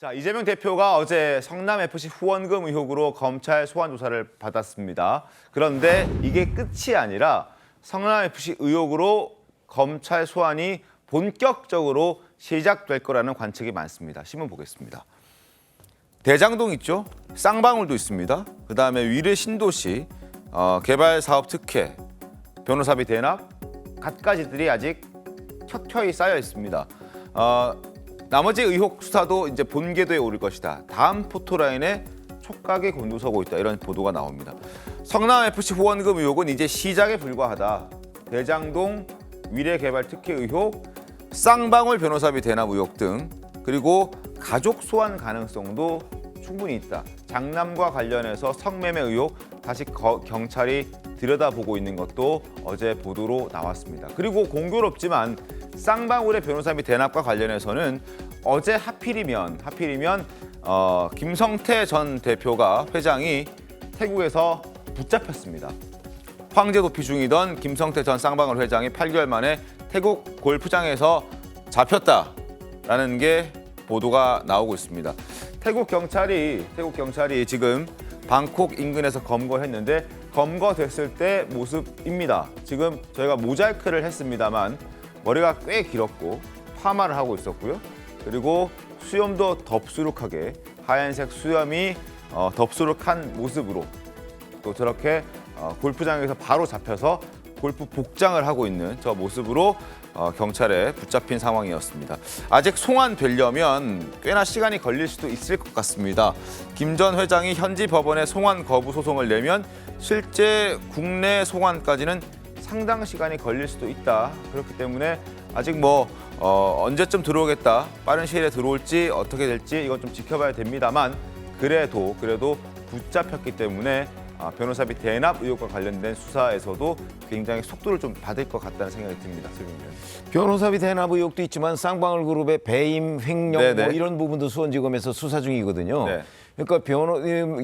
자, 이재명 대표가 어제 성남FC 후원금 의혹으로 검찰 소환 조사를 받았습니다. 그런데 이게 끝이 아니라 성남FC 의혹으로 검찰 소환이 본격적으로 시작될 거라는 관측이 많습니다. 신문 보겠습니다. 대장동 있죠? 쌍방울도 있습니다. 그다음에 위례 신도시, 개발 사업 특혜, 변호사비 대납, 갖가지들이 아직 켜켜이 쌓여 있습니다. 나머지 의혹 수사도 이제 본궤도에 오를 것이다. 다음 포토라인에 촉각이 곤두서고 있다. 이런 보도가 나옵니다. 성남FC 후원금 의혹은 이제 시작에 불과하다. 대장동 위례 개발 특혜 의혹, 쌍방울 변호사비 대납 의혹 등 그리고 가족 소환 가능성도 충분히 있다. 장남과 관련해서 성매매 의혹 다시 경찰이 들여다보고 있는 것도 어제 보도로 나왔습니다. 그리고 공교롭지만 쌍방울의 변호사비 대납과 관련해서는 어제 하필이면 김성태 전 대표가 회장이 태국에서 붙잡혔습니다. 황제 도피 중이던 김성태 전 쌍방울 회장이 8개월 만에 태국 골프장에서 잡혔다라는 게 보도가 나오고 있습니다. 태국 경찰이 지금 방콕 인근에서 검거했는데 검거됐을 때 모습입니다. 지금 저희가 모자이크를 했습니다만 머리가 꽤 길었고 파마를 하고 있었고요. 그리고 수염도 덥수룩하게 하얀색 수염이 덥수룩한 모습으로 또 저렇게 골프장에서 바로 잡혀서 골프 복장을 하고 있는 저 모습으로 경찰에 붙잡힌 상황이었습니다. 아직 송환되려면 꽤나 시간이 걸릴 수도 있을 것 같습니다. 김 전 회장이 현지 법원에 송환 거부 소송을 내면 실제 국내 송환까지는 상당 시간이 걸릴 수도 있다. 그렇기 때문에 아직 언제쯤 들어오겠다, 빠른 시일에 들어올지 어떻게 될지 이건 좀 지켜봐야 됩니다만 그래도 붙잡혔기 때문에 변호사비 대납 의혹과 관련된 수사에서도 굉장히 속도를 좀 받을 것 같다는 생각이 듭니다. 변호사비 대납 의혹도 있지만 쌍방울 그룹의 배임, 횡령 이런 부분도 수원지검에서 수사 중이거든요. 네. 그러니까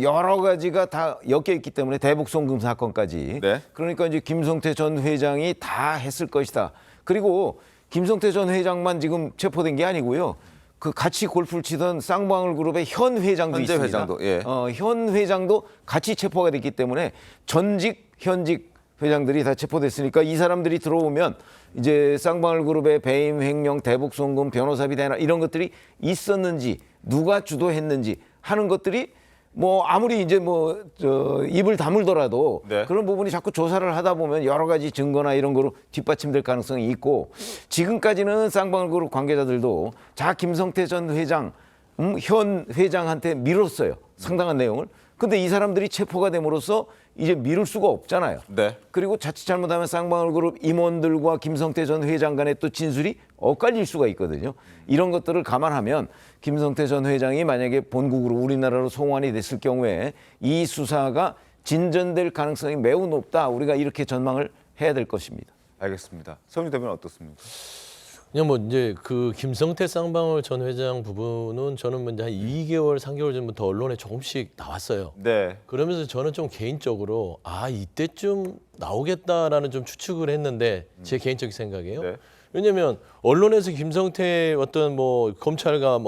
여러 가지가 다 엮여 있기 때문에 대북송금 사건까지. 네. 그러니까 이제 김성태 전 회장이 다 했을 것이다. 그리고 김성태 전 회장만 지금 체포된 게 아니고요. 그 같이 골프를 치던 쌍방울 그룹의 현 회장도 현재 있습니다. 회장도, 예. 현 회장도 같이 체포가 됐기 때문에 전직, 현직 회장들이 다 체포됐으니까 이 사람들이 들어오면 이제 쌍방울 그룹의 배임, 횡령, 대북송금, 변호사비 대납 이런 것들이 있었는지 누가 주도했는지 하는 것들이 아무리 이제 입을 다물더라도 네. 그런 부분이 자꾸 조사를 하다 보면 여러 가지 증거나 이런 거로 뒷받침될 가능성이 있고 지금까지는 쌍방울 그룹 관계자들도 김성태 전 회장, 현 회장한테 미뤘어요. 상당한 내용을. 근데 이 사람들이 체포가 됨으로써 이제 미룰 수가 없잖아요. 네. 그리고 자칫 잘못하면 쌍방울 그룹 임원들과 김성태 전 회장 간의 또 진술이 엇갈릴 수가 있거든요. 이런 것들을 감안하면 김성태 전 회장이 만약에 본국으로 우리나라로 송환이 됐을 경우에 이 수사가 진전될 가능성이 매우 높다. 우리가 이렇게 전망을 해야 될 것입니다. 알겠습니다. 서울대 대표는 어떻습니까? 그냥 이제 그 김성태 쌍방울 전 회장 부분은 저는 이제 한 2개월, 3개월 전부터 언론에 조금씩 나왔어요. 네. 그러면서 저는 좀 개인적으로 이때쯤 나오겠다라는 좀 추측을 했는데 제 개인적인 생각이에요. 네. 왜냐하면 언론에서 김성태 어떤 검찰과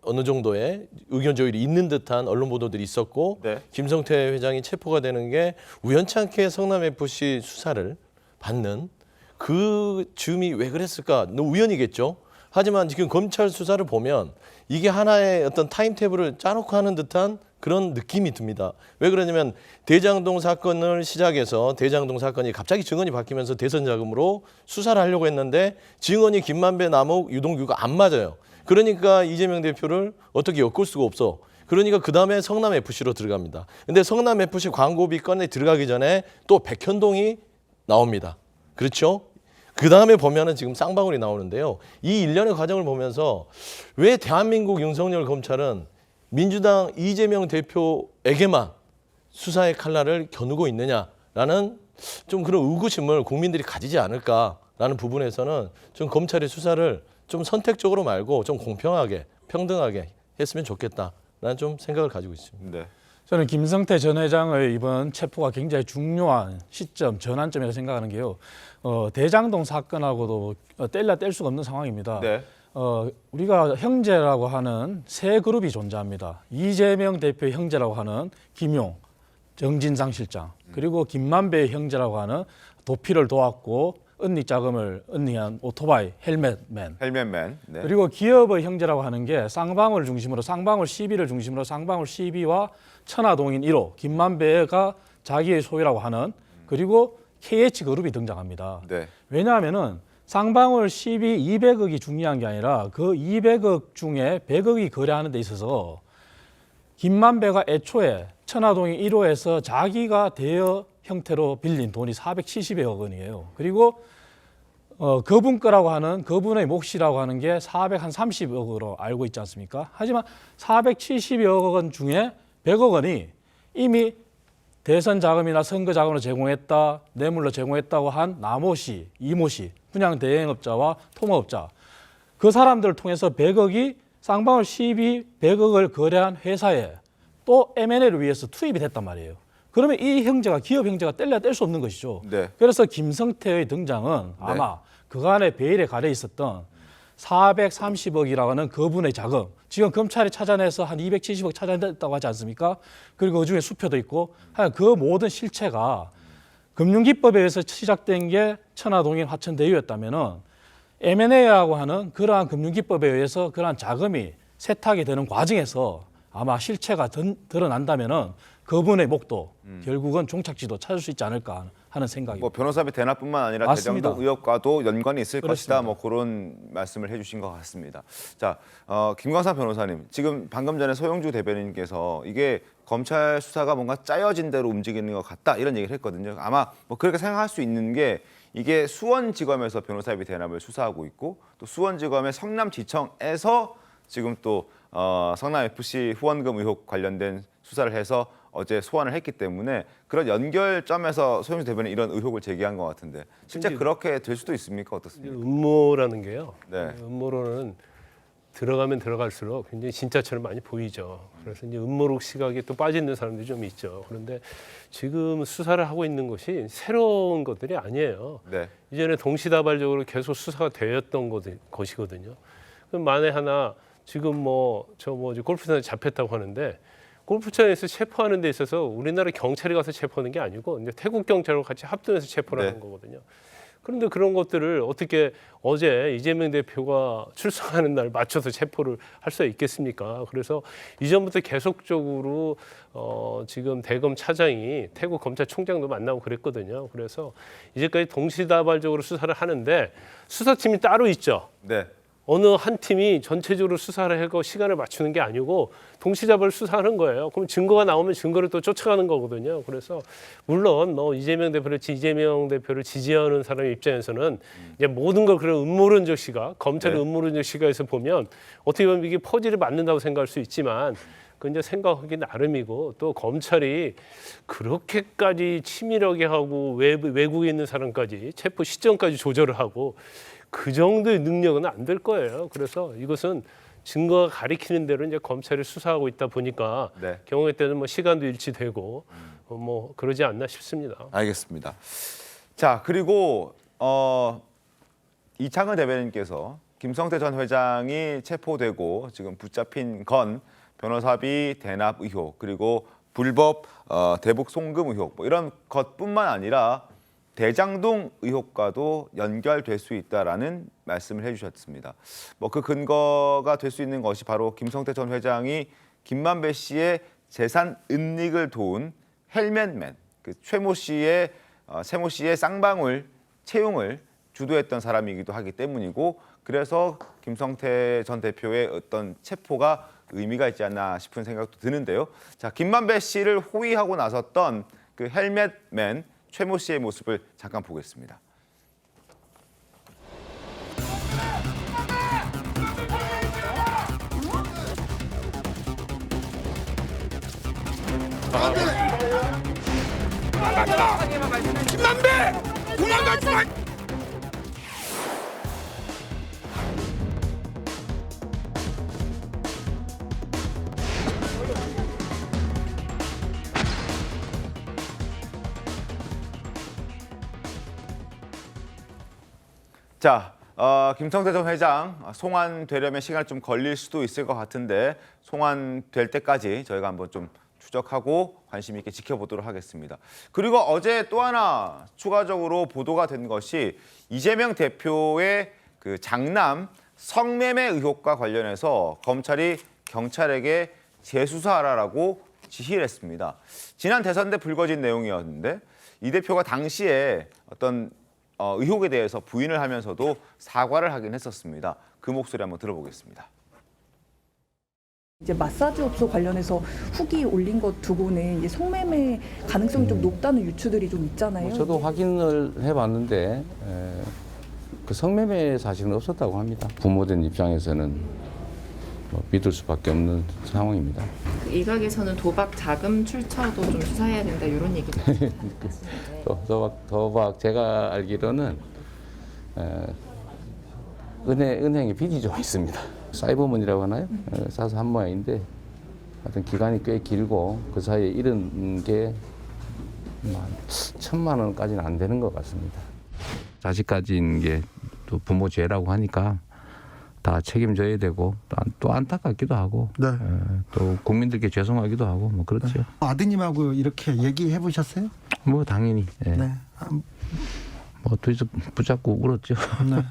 어느 정도의 의견 조율이 있는 듯한 언론 보도들이 있었고 네. 김성태 회장이 체포가 되는 게 우연찮게 성남FC 수사를 받는 그 즈음이 왜 그랬을까? 너무 우연이겠죠. 하지만 지금 검찰 수사를 보면 이게 하나의 어떤 타임테이블을 짜놓고 하는 듯한 그런 느낌이 듭니다. 왜 그러냐면 대장동 사건을 시작해서 대장동 사건이 갑자기 증언이 바뀌면서 대선 자금으로 수사를 하려고 했는데 증언이 김만배, 남욱, 유동규가 안 맞아요. 그러니까 이재명 대표를 어떻게 엮을 수가 없어. 그러니까 그다음에 성남FC로 들어갑니다. 근데 성남FC 광고비 건에 들어가기 전에 또 백현동이 나옵니다. 그렇죠? 그 다음에 보면은 지금 쌍방울이 나오는데요. 이 일련의 과정을 보면서 왜 대한민국 윤석열 검찰은 민주당 이재명 대표에게만 수사의 칼날을 겨누고 있느냐라는 좀 그런 의구심을 국민들이 가지지 않을까라는 부분에서는 좀 검찰의 수사를 좀 선택적으로 말고 좀 공평하게, 평등하게 했으면 좋겠다라는 좀 생각을 가지고 있습니다. 네. 저는 김성태 전 회장의 이번 체포가 굉장히 중요한 시점, 전환점이라고 생각하는 게요. 대장동 사건하고도 뗄래야 뗄 수가 없는 상황입니다. 네. 우리가 형제라고 하는 세 그룹이 존재합니다. 이재명 대표 형제라고 하는 김용, 정진상 실장, 그리고 김만배 형제라고 하는 도피를 도왔고 은닉 자금을 은닉한 오토바이 헬멧맨. 헬멧맨. 네. 그리고 기업의 형제라고 하는 게 쌍방울 중심으로 쌍방울 12를 중심으로 쌍방울 12와 천하동인 1호 김만배가 자기의 소유라고 하는 그리고 KH그룹이 등장합니다. 네. 왜냐하면은 쌍방울 12 200억이 중요한 게 아니라 그 200억 중에 100억이 거래하는 데 있어서 김만배가 애초에 천하동인 1호에서 자기가 대여 형태로 빌린 돈이 470여 원이에요. 그리고 그분 거라고 하는 그분의 몫이라고 하는 게 430억으로 알고 있지 않습니까? 하지만 470여 원 중에 100억 원이 이미 대선 자금이나 선거 자금으로 제공했다, 뇌물로 제공했다고 한 나모 씨, 이모 씨, 분양 대행업자와 통업자 그 사람들을 통해서 100억이 쌍방울 12 100억을 거래한 회사에 또 M&A를 위해서 투입이 됐단 말이에요. 그러면 이 형제가 기업 형제가 뗄래야 뗄 수 없는 것이죠. 네. 그래서 김성태의 등장은 아마 그간의 베일에 가려 있었던 430억이라고 하는 그분의 자금, 지금 검찰이 찾아내서 한 270억 찾아냈다고 하지 않습니까? 그리고 그중에 수표도 있고 그 모든 실체가 금융기법에 의해서 시작된 게 천하동인 화천대유였다면은 M&A라고 하는 그러한 금융기법에 의해서 그러한 자금이 세탁이 되는 과정에서 아마 실체가 드러난다면은 그분의 목도 결국은 종착지도 찾을 수 있지 않을까 하는 생각입니다. 뭐 변호사비 대납뿐만 아니라 맞습니다. 대장동 의혹과도 연관이 있을 그렇습니다. 것이다. 뭐 그런 말씀을 해주신 것 같습니다. 자, 김광삼 변호사님, 지금 방금 전에 소영주 대변인께서 이게 검찰 수사가 뭔가 짜여진 대로 움직이는 것 같다 이런 얘기를 했거든요. 아마 뭐 그렇게 생각할 수 있는 게 이게 수원지검에서 변호사비 대납을 수사하고 있고 또 수원지검의 성남지청에서 지금 또 성남FC 후원금 의혹 관련된 수사를 해서 어제 소환을 했기 때문에 그런 연결점에서 소영주 대변인 이런 의혹을 제기한 것 같은데 실제 그렇게 될 수도 있습니까? 어떻습니까? 음모라는 게요. 네. 음모론은 들어가면 들어갈수록 굉장히 진짜처럼 많이 보이죠. 그래서 이제 음모론 시각에 또 빠지는 사람들이 좀 있죠. 그런데 지금 수사를 하고 있는 것이 새로운 것들이 아니에요. 네. 이전에 동시다발적으로 계속 수사가 되었던 것이거든요. 그럼 만에 하나 지금 골프장에 잡혔다고 하는데 골프장에서 체포하는 데 있어서 우리나라 경찰이 가서 체포하는 게 아니고 이제 태국 경찰과 같이 합동해서 체포를 하는 거거든요. 그런데 그런 것들을 어떻게 어제 이재명 대표가 출석하는 날 맞춰서 체포를 할 수 있겠습니까? 그래서 이전부터 계속적으로 지금 대검 차장이 태국 검찰총장도 만나고 그랬거든요. 그래서 이제까지 동시다발적으로 수사를 하는데 수사팀이 따로 있죠. 네. 어느 한 팀이 전체적으로 수사를 하고 시간을 맞추는 게 아니고 동시다발을 수사하는 거예요. 그럼 증거가 나오면 증거를 또 쫓아가는 거거든요. 그래서 물론 이재명 대표를 지지하는 사람의 입장에서는 이제 모든 걸 그런 음모론적 시각, 검찰의 네. 음모론적 시각에서 보면 어떻게 보면 이게 퍼즐이 맞는다고 생각할 수 있지만 그 이제 생각하기 나름이고 또 검찰이 그렇게까지 치밀하게 하고 외국에 있는 사람까지 체포 시점까지 조절을 하고 그 정도의 능력은 안 될 거예요. 그래서 이것은 증거가 가리키는 대로 이제 검찰이 수사하고 있다 보니까 네. 경우에 따른 시간도 일치되고 그러지 않나 싶습니다. 알겠습니다. 자, 그리고 이창은 대변인께서 김성태 전 회장이 체포되고 지금 붙잡힌 건 변호사비 대납 의혹 그리고 불법 대북 송금 의혹 뭐 이런 것뿐만 아니라 대장동 의혹과도 연결될 수 있다라는 말씀을 해주셨습니다. 뭐 그 근거가 될 수 있는 것이 바로 김성태 전 회장이 김만배 씨의 재산 은닉을 도운 헬멧맨, 그 최모 씨의 쌍방울 채용을 주도했던 사람이기도 하기 때문이고 그래서 김성태 전 대표의 어떤 체포가 의미가 있지 않나 싶은 생각도 드는데요. 자, 김만배 씨를 호위하고 나섰던 그 헬멧맨 최모 씨의 모습을 잠깐 보겠습니다. 김만배! 도망가지 마! 자, 김성태 전 회장 송환되려면 시간이 좀 걸릴 수도 있을 것 같은데 송환될 때까지 저희가 한번 좀 추적하고 관심 있게 지켜보도록 하겠습니다. 그리고 어제 또 하나 추가적으로 보도가 된 것이 이재명 대표의 그 장남 성매매 의혹과 관련해서 검찰이 경찰에게 재수사하라고 지시를 했습니다. 지난 대선 때 불거진 내용이었는데 이 대표가 당시에 어떤 의혹에 대해서 부인을 하면서도 사과를 하긴 했었습니다. 그 목소리 한번 들어보겠습니다. 이제 마사지 업소 관련해서 후기 올린 것 두고는 이제 성매매 가능성이 좀 높다는 유추들이 좀 있잖아요. 저도 확인을 해봤는데 그 성매매 사실은 없었다고 합니다. 부모된 입장에서는 믿을 수밖에 없는 상황입니다. 그 일각에서는 도박 자금 출처도 좀 수사해야 된다 이런 얘기도 하시는데 도박 제가 알기로는 은행에 빚이 좀 있습니다. 사이버머니라고 하나요? 사서 한 모양인데 하여튼 기간이 꽤 길고 그 사이에 잃은 게 1,000만 원까지는 안 되는 것 같습니다. 자식 가진 게 또 부모 죄라고 하니까 다 책임져야 되고 또 안타깝기도 하고 또 국민들께 죄송하기도 하고 뭐 그렇죠. 아드님하고 이렇게 얘기해 보셨어요? 뭐 당연히 네. 뭐 둘이서 붙잡고 울었죠. 네.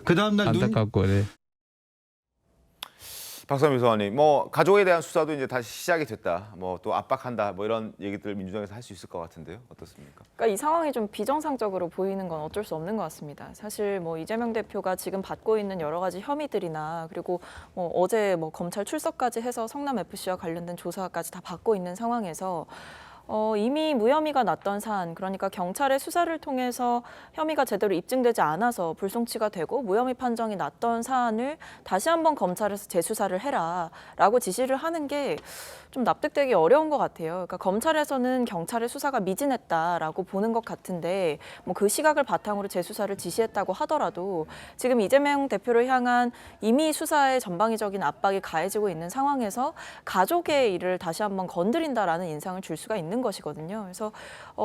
그 다음 날 안타깝고. 네. 박선미 소장님, 뭐 가족에 대한 수사도 이제 다시 시작이 됐다. 뭐 또 압박한다. 뭐 이런 얘기들 민주당에서 할 수 있을 것 같은데요. 어떻습니까? 그러니까 이 상황이 좀 비정상적으로 보이는 건 어쩔 수 없는 것 같습니다. 사실 뭐 이재명 대표가 지금 받고 있는 여러 가지 혐의들이나 그리고 뭐 어제 뭐 검찰 출석까지 해서 성남 FC와 관련된 조사까지 다 받고 있는 상황에서 이미 무혐의가 났던 사안, 그러니까 경찰의 수사를 통해서 혐의가 제대로 입증되지 않아서 불송치가 되고 무혐의 판정이 났던 사안을 다시 한번 검찰에서 재수사를 해라라고 지시를 하는 게 좀 납득되기 어려운 것 같아요. 그러니까 검찰에서는 경찰의 수사가 미진했다라고 보는 것 같은데 뭐 그 시각을 바탕으로 재수사를 지시했다고 하더라도 지금 이재명 대표를 향한 이미 수사의 전방위적인 압박이 가해지고 있는 상황에서 가족의 일을 다시 한번 건드린다라는 인상을 줄 수가 있는 것이거든요. 그래서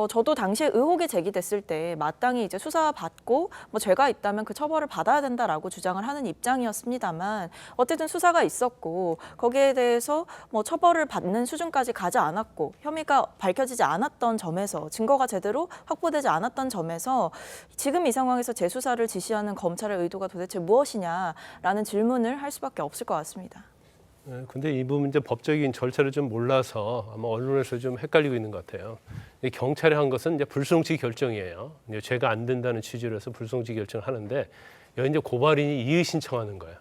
저도 당시에 의혹이 제기됐을 때 마땅히 이제 수사받고 뭐 죄가 있다면 그 처벌을 받아야 된다라고 주장을 하는 입장이었습니다만 어쨌든 수사가 있었고 거기에 대해서 뭐 처벌을 받는 수준까지 가지 않았고 혐의가 밝혀지지 않았던 점에서 증거가 제대로 확보되지 않았던 점에서 지금 이 상황에서 재수사를 지시하는 검찰의 의도가 도대체 무엇이냐라는 질문을 할 수밖에 없을 것 같습니다. 근데 이 부분 이제 법적인 절차를 좀 몰라서 아마 언론에서 좀 헷갈리고 있는 것 같아요. 이 경찰이 한 것은 이제 불송치 결정이에요. 이제 죄가 안 된다는 취지로 해서 불송치 결정을 하는데 여기 이제 고발인이 이의 신청하는 거예요.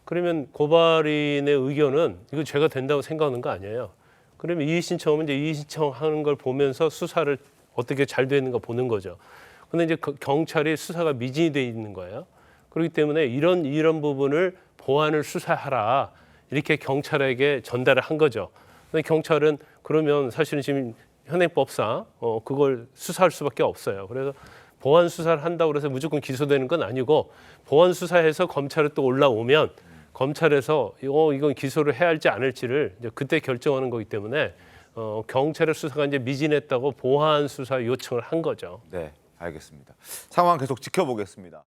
그러면 고발인의 의견은 이거 죄가 된다고 생각하는 거 아니에요. 그러면 이의 신청하면 이제 이의 신청하는 걸 보면서 수사를 어떻게 잘 되는가 보는 거죠. 근데 이제 경찰이 수사가 미진이 돼 있는 거예요. 그렇기 때문에 이런 부분을 보완을 수사하라. 이렇게 경찰에게 전달을 한 거죠. 근데 경찰은 그러면 사실은 지금 현행법상 그걸 수사할 수밖에 없어요. 그래서 보완 수사를 한다고 해서 무조건 기소되는 건 아니고 보완 수사해서 검찰에 또 올라오면 검찰에서 이건 기소를 해야 할지 안 할지를 이제 그때 결정하는 거기 때문에 경찰의 수사가 이제 미진했다고 보완 수사 요청을 한 거죠. 네, 알겠습니다. 상황 계속 지켜보겠습니다.